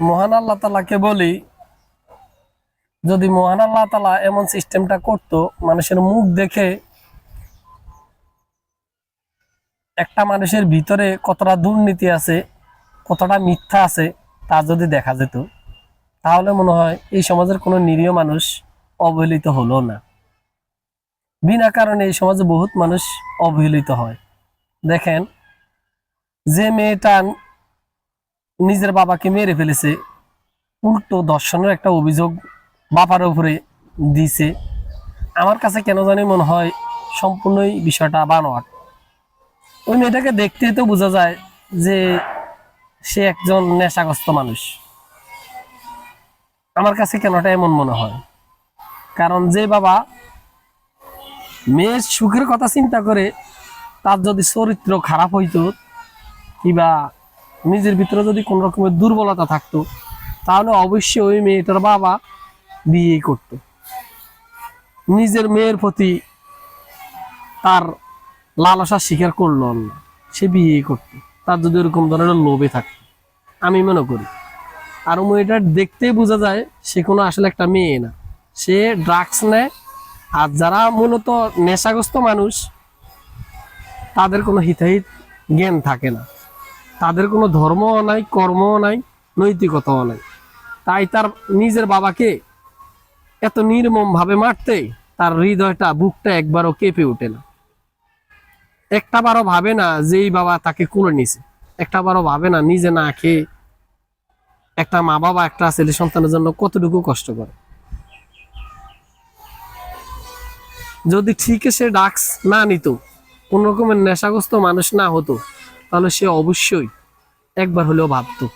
মহান আল্লাহ তাআলাকে বলি, যদি মহান আল্লাহ তাআলা এমন সিস্টেমটা করতো, মানুষের মুখ দেখে একটা মানুষের ভিতরে কতটা দুর্নীতি আছে, কতটা মিথ্যা আছে তা যদি দেখা যেত, তাহলে মনে হয় এই সমাজের কোনো নিরীহ মানুষ অবহেলিত হলো না। বিনা কারণে এই সমাজে বহুত মানুষ অবহেলিত হয়। দেখেন, যে মেয়েটা নিজের বাবাকে মেরে ফেলেছে, উল্টো ধর্ষণের একটা অভিযোগ বাবার উপরে দিছে, আমার কাছে কেন জানি মনে হয় সম্পূর্ণই বিষয়টা বানোয়াট। ওই মেয়েটাকে দেখতে তো বোঝা যায় যে সে একজন নেশাগ্রস্ত মানুষ। আমার কাছে কেনটা এমন মনে হয়, কারণ যে বাবা মেয়ের সুখের কথা চিন্তা করে, তার যদি চরিত্র খারাপ হইতো কিবা নিজের ভিতরে যদি কোন রকমের দুর্বলতা থাকতো, তাহলে অবশ্যই ওই মেয়েটার বাবা বিয়ে করত। নিজের মেয়ের প্রতি তার লালসা স্বীকার করলো না, সে বিয়ে করত, তার যদি এরকম ধরনের লোভে থাকতো, আমি মনে করি। আর মেয়েটা দেখতেই বোঝা যায় সে কোনো আসলে একটা মেয়ে না, সে ড্রাগস নেয়। আর যারা মূলত নেশাগ্রস্ত মানুষ, তাদের কোনো হিতাহিত জ্ঞান থাকে না, তাদের কোনো ধর্মও নাই, কর্মও নাই, নৈতিকতাও নাই। তাই তার নিজের বাবাকে এত নির্মম ভাবে মারতে তার হৃদয়টা, বুকটা একবারও কেঁপে ওঠে না। একটা বারও ভাবে না যে এই বাবা তাকে কোলে নিছে, একটা বারও ভাবে না নিজে না খেয়ে একটা মা বাবা একটা ছেলে সন্তানের জন্য কতটুকু কষ্ট করে। যদি ঠিক সে ড্রাগস না নিত, কোন রকমের নেশাগ্রস্ত মানুষ না হতো, তাহলে সে অবশ্যই একবার হলেও ভাবতো